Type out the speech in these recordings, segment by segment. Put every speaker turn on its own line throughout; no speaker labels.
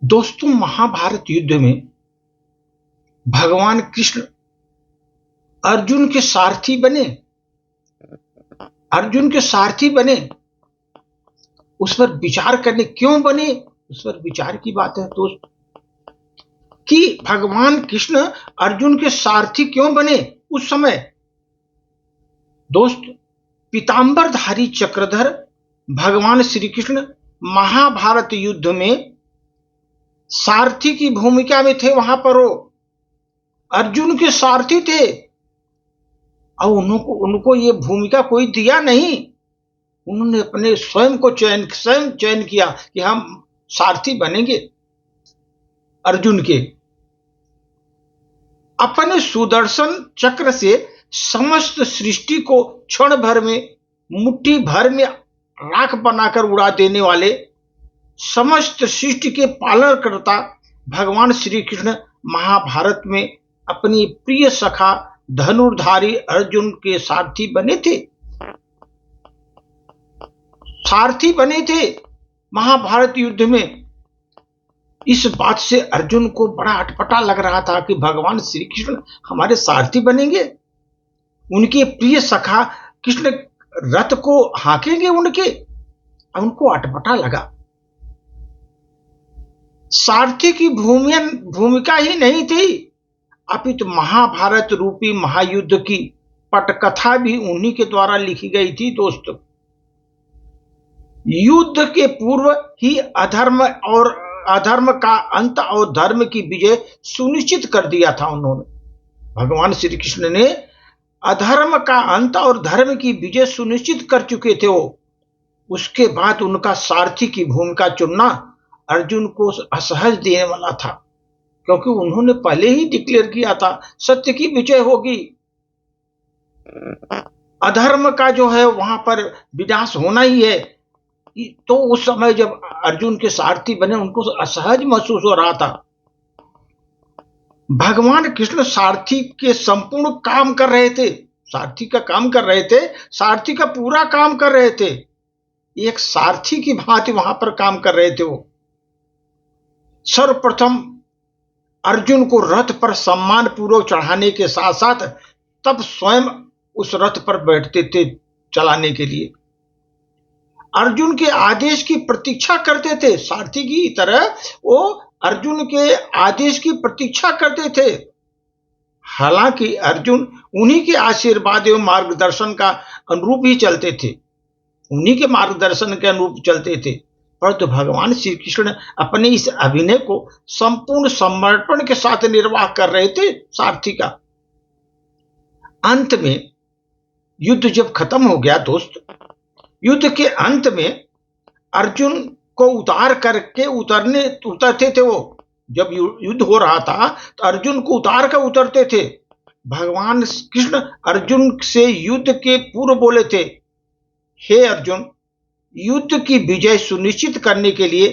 दोस्तों, महाभारत युद्ध में भगवान कृष्ण अर्जुन के सारथी बने। अर्जुन के सारथी बने, उस पर विचार करने क्यों बने, उस पर विचार की बात है दोस्त, कि भगवान कृष्ण अर्जुन के सारथी क्यों बने उस समय। दोस्त, पीतांबरधारी चक्रधर भगवान श्री कृष्ण महाभारत युद्ध में सारथी की भूमिका में थे। वहां पर वो अर्जुन के सारथी थे और उनको ये भूमिका कोई दिया नहीं। उन्होंने अपने स्वयं चयन किया कि हम सारथी बनेंगे अर्जुन के। अपने सुदर्शन चक्र से समस्त सृष्टि को क्षण भर में, मुट्ठी भर में राख बनाकर उड़ा देने वाले समस्त सृष्टि के पालनकर्ता भगवान श्री कृष्ण महाभारत में अपनी प्रिय सखा धनुर्धारी अर्जुन के सारथी बने थे। सारथी बने थे महाभारत युद्ध में। इस बात से अर्जुन को बड़ा अटपटा लग रहा था कि भगवान श्री कृष्ण हमारे सारथी बनेंगे, उनके प्रिय सखा कृष्ण रथ को हाँकेंगे उनके। उनको अटपटा लगा। सारथी की भूमिका ही नहीं थी, अपितु महाभारत रूपी महायुद्ध की पटकथा भी उन्हीं के द्वारा लिखी गई थी। दोस्तों, युद्ध के पूर्व ही अधर्म का अंत और धर्म की विजय सुनिश्चित कर दिया था उन्होंने। भगवान श्री कृष्ण ने अधर्म का अंत और धर्म की विजय सुनिश्चित कर चुके थे वो। उसके बाद उनका सारथी की भूमिका चुनना अर्जुन को असहज देने वाला था, क्योंकि उन्होंने पहले ही डिक्लेयर किया था सत्य की विजय होगी, अधर्म का जो है वहां पर विनाश होना ही है। तो उस समय जब अर्जुन के सारथी बने, उनको असहज महसूस हो रहा था। भगवान कृष्ण सारथी के संपूर्ण काम कर रहे थे, सारथी का काम कर रहे थे, सारथी का पूरा काम कर रहे थे। एक सारथी की भांति वहां पर काम कर रहे थे वो। सर्वप्रथम अर्जुन को रथ पर सम्मान पूर्वक चढ़ाने के साथ साथ तब स्वयं उस रथ पर बैठते थे चलाने के लिए। अर्जुन के आदेश की प्रतीक्षा करते थे, सारथी की तरह वो अर्जुन के आदेश की प्रतीक्षा करते थे। हालांकि अर्जुन उन्हीं के आशीर्वाद एवं मार्गदर्शन का अनुरूप ही चलते थे, उन्हीं के मार्गदर्शन के अनुरूप चलते थे। परंतु भगवान श्री कृष्ण अपने इस अभिनय को संपूर्ण समर्पण के साथ निर्वाह कर रहे थे सारथी का। अंत में युद्ध जब खत्म हो गया दोस्त, युद्ध के अंत में अर्जुन को उतार करके उतरते थे वो। जब युद्ध हो रहा था तो अर्जुन को उतार कर उतरते थे। भगवान कृष्ण अर्जुन से युद्ध के पूर्व बोले थे, हे अर्जुन, युद्ध की विजय सुनिश्चित करने के लिए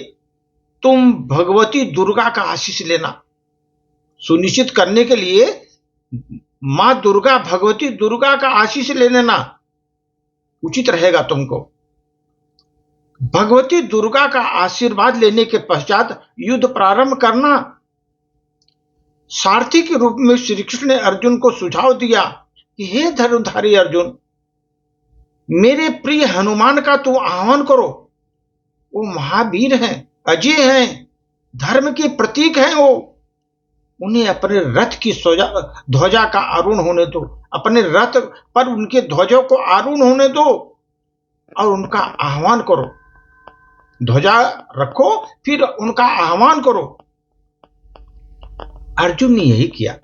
तुम भगवती दुर्गा का आशीष लेना। सुनिश्चित करने के लिए मां दुर्गा, भगवती दुर्गा का आशीष ले लेना उचित रहेगा तुमको। भगवती दुर्गा का आशीर्वाद लेने के पश्चात युद्ध प्रारंभ करना। सारथी के रूप में श्री कृष्ण ने अर्जुन को सुझाव दिया कि हे धनुर्धारी अर्जुन, मेरे प्रिय हनुमान का तू आह्वान करो। वो महावीर हैं, अजय हैं, धर्म के प्रतीक हैं वो। उन्हें अपने रथ की ध्वजा का आरूढ़ होने दो, अपने रथ पर उनके ध्वजों को आरूढ़ होने दो और उनका आह्वान करो। ध्वजा रखो, फिर उनका आह्वान करो। अर्जुन ने यही किया।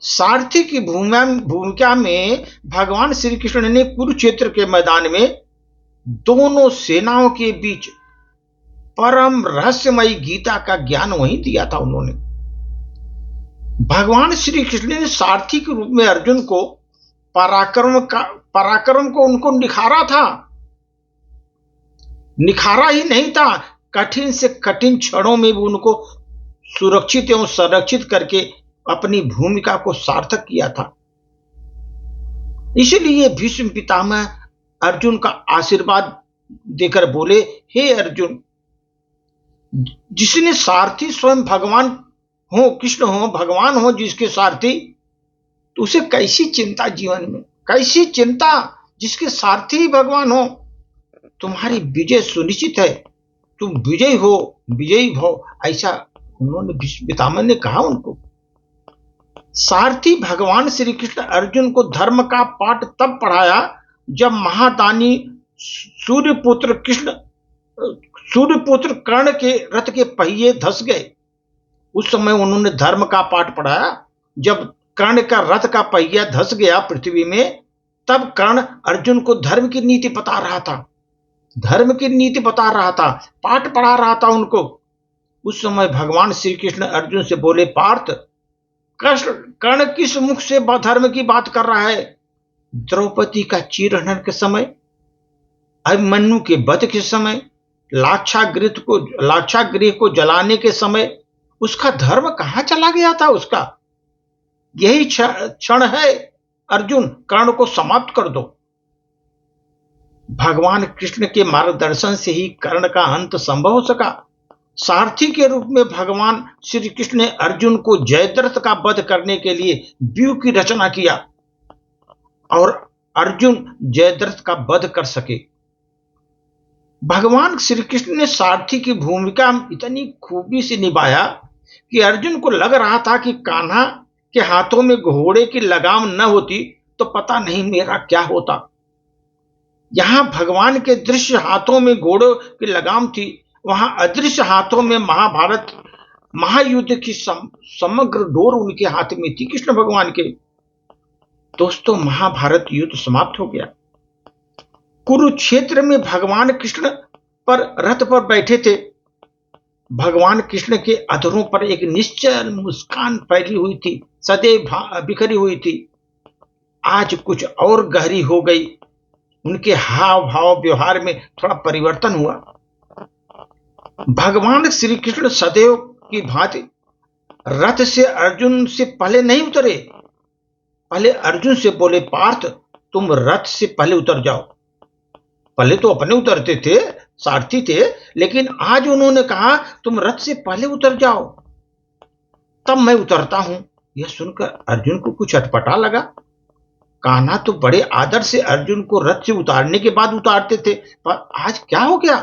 सारथी की भूमिका में भगवान श्री कृष्ण ने कुरुक्षेत्र के मैदान में दोनों सेनाओं के बीच परम रहस्यमयी गीता का ज्ञान वहीं दिया था उन्होंने। भगवान श्री कृष्ण ने सारथी के रूप में अर्जुन को पराक्रम को उनको निखारा था। निखारा ही नहीं था, कठिन से कठिन क्षणों में भी उनको सुरक्षित एवं संरक्षित करके अपनी भूमिका को सार्थक किया था। इसलिए भीष्म पितामह अर्जुन का आशीर्वाद देकर बोले, हे अर्जुन, जिसने सारथी स्वयं भगवान हो, कृष्ण हो, भगवान हो जिसके सारथी, तो उसे कैसी चिंता जीवन में, कैसी चिंता जिसके सारथी ही भगवान हो। तुम्हारी विजय सुनिश्चित है, तुम विजयी हो, विजयी भव, ऐसा उन्होंने भीष्म पितामह ने कहा उनको। सारथी भगवान श्री कृष्ण अर्जुन को धर्म का पाठ तब पढ़ाया जब महादानी सूर्यपुत्र कर्ण के रथ के पहिए धस गए। उस समय उन्होंने धर्म का पाठ पढ़ाया जब कर्ण का रथ का पहिया धस गया पृथ्वी में, तब कर्ण अर्जुन को धर्म की नीति बता रहा था, धर्म की नीति बता रहा था, पाठ पढ़ा रहा था उनको। उस समय भगवान श्री कृष्ण अर्जुन से बोले, पार्थ, कर्ण किस मुख से धर्म की बात कर रहा है? द्रौपदी का चीरहरण के समय, अभिमन्यु के वध के समय, लाक्षागृह को जलाने के समय उसका धर्म कहां चला गया था? उसका यही क्षण है अर्जुन, कर्ण को समाप्त कर दो। भगवान कृष्ण के मार्गदर्शन से ही कर्ण का अंत संभव हो सका। सारथी के रूप में भगवान श्री कृष्ण ने अर्जुन को जयद्रथ का वध करने के लिए व्यूह की रचना किया और अर्जुन जयद्रथ का वध कर सके। भगवान श्री कृष्ण ने सारथी की भूमिका इतनी खूबी से निभाया कि अर्जुन को लग रहा था कि कान्हा के हाथों में घोड़े की लगाम न होती तो पता नहीं मेरा क्या होता। यहां भगवान के दृश्य हाथों में घोड़ों की लगाम थी, वहां अदृश्य हाथों में महाभारत महायुद्ध की समग्र डोर उनके हाथ में थी, कृष्ण भगवान के। दोस्तों, महाभारत युद्ध समाप्त हो गया। कुरुक्षेत्र में भगवान कृष्ण पर रथ पर बैठे थे। भगवान कृष्ण के अधरों पर एक निश्चल मुस्कान फैली हुई थी, सदैव बिखरी हुई थी, आज कुछ और गहरी हो गई। उनके हाव भाव व्यवहार में थोड़ा परिवर्तन हुआ। भगवान श्री कृष्ण सदैव की भांति रथ से अर्जुन से पहले नहीं उतरे। पहले अर्जुन से बोले, पार्थ, तुम रथ से पहले उतर जाओ। पहले तो अपने उतरते थे, सारथी थे, लेकिन आज उन्होंने कहा तुम रथ से पहले उतर जाओ, तब मैं उतरता हूं। यह सुनकर अर्जुन को कुछ अटपटा लगा। कान्हा तो बड़े आदर से अर्जुन को रथ से उतारने के बाद उतारते थे, पर आज क्या हो गया?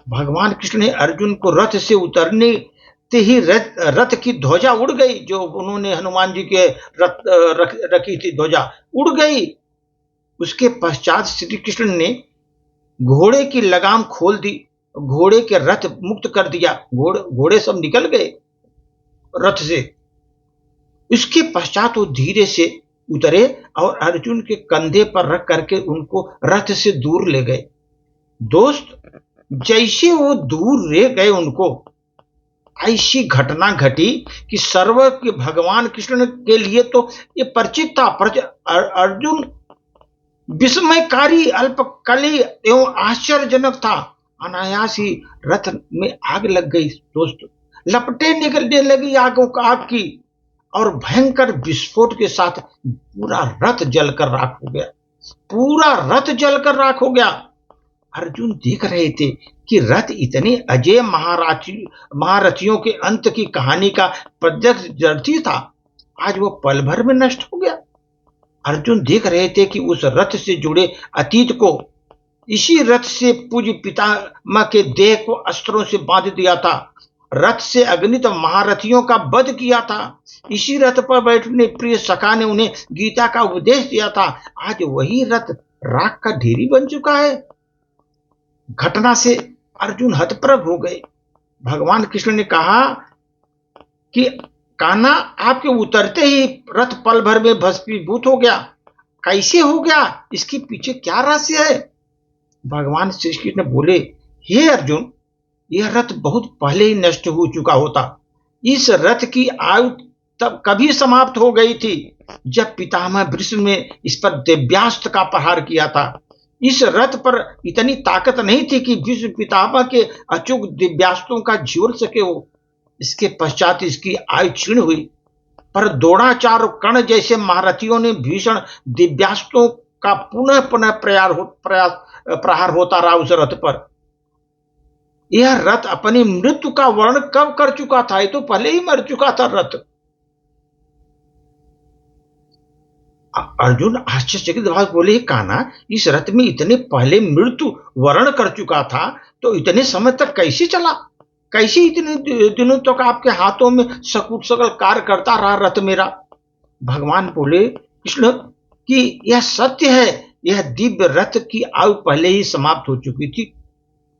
भगवान कृष्ण ने अर्जुन को रथ से उतरने ते ही रथ की ध्वजा उड़ गई, जो उन्होंने हनुमान जी के रखी थी ध्वजा उड़ गई। उसके पश्चात श्री कृष्ण ने घोड़े की लगाम खोल दी, घोड़े के रथ मुक्त कर दिया, घोड़े सब निकल गए रथ से। इसके पश्चात वो धीरे से उतरे और अर्जुन के कंधे पर रख करके उनको रथ से दूर ले गए। दोस्त, जैसे वो दूर ले गए उनको, ऐसी घटना घटी कि सर्व के भगवान कृष्ण के लिए तो ये परिचित था। अर्जुन विस्मयकारी, अल्पकली एवं आश्चर्यजनक था। अनायास ही रथ में आग लग गई दोस्त, लपटें निकलने लगी आग की, और भयंकर विस्फोट के साथ पूरा रथ जलकर राख हो गया, पूरा रथ जलकर राख हो गया। अर्जुन देख रहे थे कि रथ इतने अजय महारथियों के अंत की कहानी का प्रत्यक्ष दर्शी था, आज वो पल भर में नष्ट हो गया। अर्जुन देख रहे थे कि उस रथ से जुड़े अतीत को, इसी रथ से पूज्य पितामह के देह को अस्त्रों से बांध दिया था, रथ से अगणित महारथियों का वध किया था, इसी रथ पर बैठने प्रिय सखा ने उन्हें गीता का उपदेश दिया था, आज वही रथ राख का ढेरी बन चुका है। घटना से अर्जुन हतप्रभ हो गए। भगवान कृष्ण ने कहा कि कान्हा, आपके उतरते ही रथ पल भर में भस्मीभूत हो गया, कैसे हो गया? इसके पीछे क्या रहस्य है? भगवान श्री कृष्ण बोले, हे अर्जुन, यह रथ बहुत पहले ही नष्ट हो चुका होता। इस रथ की आयु तब कभी समाप्त हो गई थी जब पितामह भीष्म ने इस पर दिव्यास्त्र का प्रहार किया था। इस रथ पर इतनी ताकत नहीं थी कि भीष्म पितामह के अचूक दिव्यास्त्रों का झेल सके हो। इसके पश्चात इसकी आयु क्षीण हुई, पर द्रोणाचार्य और कर्ण जैसे महारथियों ने भीषण दिव्यास्त्रों का पुनः पुनः प्रहार होता रहा उस रथ पर। यह रथ अपनी मृत्यु का वर्णन कब कर चुका था? ये तो पहले ही मर चुका था रथ। अर्जुन आश्चर्यचकित भाव बोले, कान्हा, इस रथ में इतने पहले मृत्यु वर्ण कर चुका था तो इतने समय तक कैसे चला? कैसे इतने दिनों तक आपके हाथों में सकुट सकल कार्य करता रहा रथ मेरा? भगवान बोले कृष्ण कि यह सत्य है, यह दिव्य रथ की आयु पहले ही समाप्त हो चुकी थी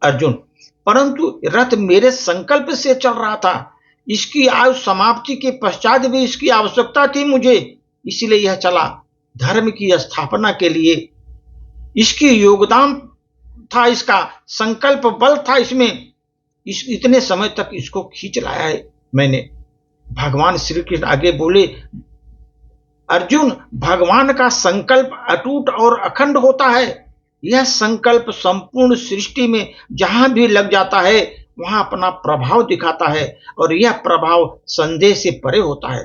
अर्जुन, परंतु रथ मेरे संकल्प से चल रहा था। इसकी आयु समाप्ति के पश्चात भी इसकी आवश्यकता थी मुझे, इसलिए यह चला। धर्म की स्थापना के लिए इसकी योगदान था, इसका संकल्प बल था इसमें, इतने समय तक इसको खींच लाया है मैंने। भगवान श्री कृष्ण आगे बोले, अर्जुन, भगवान का संकल्प अटूट और अखंड होता है। यह संकल्प संपूर्ण सृष्टि में जहां भी लग जाता है वहां अपना प्रभाव दिखाता है, और यह प्रभाव संदेह से परे होता है,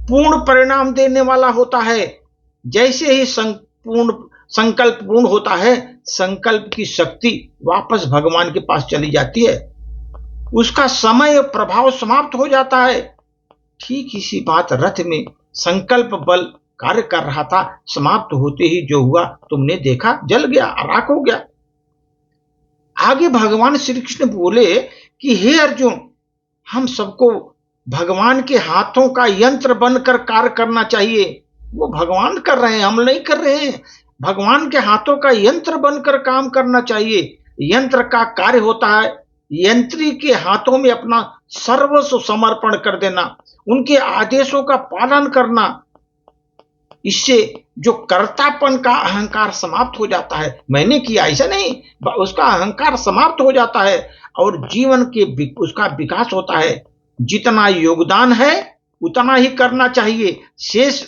पूर्ण परिणाम देने वाला होता है। जैसे ही संकल्प पूर्ण होता है, संकल्प की शक्ति वापस भगवान के पास चली जाती है, उसका समय प्रभाव समाप्त हो जाता है। ठीक इसी बात रथ में संकल्प बल कार्य कर रहा था, समाप्त होते ही जो हुआ तुमने देखा, जल गया, राख हो गया। आगे भगवान श्री कृष्ण बोले कि हे अर्जुन, हम सबको भगवान के हाथों का यंत्र बनकर कार्य करना चाहिए। वो भगवान कर रहे हैं, हम नहीं कर रहे हैं। भगवान के हाथों का यंत्र बनकर काम करना चाहिए। यंत्र का कार्य होता है यंत्री के हाथों में अपना सर्वस्व समर्पण कर देना, उनके आदेशों का पालन करना। इससे जो कर्तापन का अहंकार समाप्त हो जाता है, मैंने किया ऐसा नहीं, उसका अहंकार समाप्त हो जाता है और जीवन के उसका विकास होता है। जितना योगदान है उतना ही करना चाहिए, शेष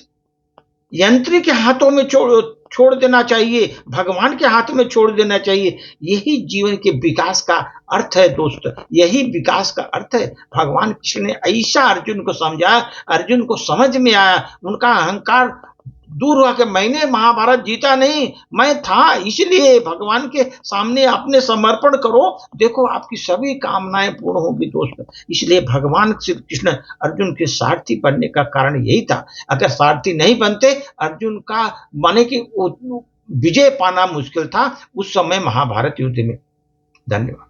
यंत्री के हाथों में छोड़ देना चाहिए, भगवान के हाथ में छोड़ देना चाहिए। यही जीवन के विकास का अर्थ है दोस्त, यही विकास का अर्थ है। भगवान कृष्ण ने ऐसा अर्जुन को समझाया, अर्जुन को समझ में आया, उनका अहंकार दूर हुआ कि मैंने महाभारत जीता नहीं, मैं था, इसलिए भगवान के सामने अपने समर्पण करो, देखो आपकी सभी कामनाएं पूर्ण होगी दोस्त। इसलिए भगवान श्री कृष्ण अर्जुन के सारथी बनने का कारण यही था। अगर सारथी नहीं बनते, अर्जुन का माने कि विजय पाना मुश्किल था उस समय महाभारत युद्ध में। धन्यवाद।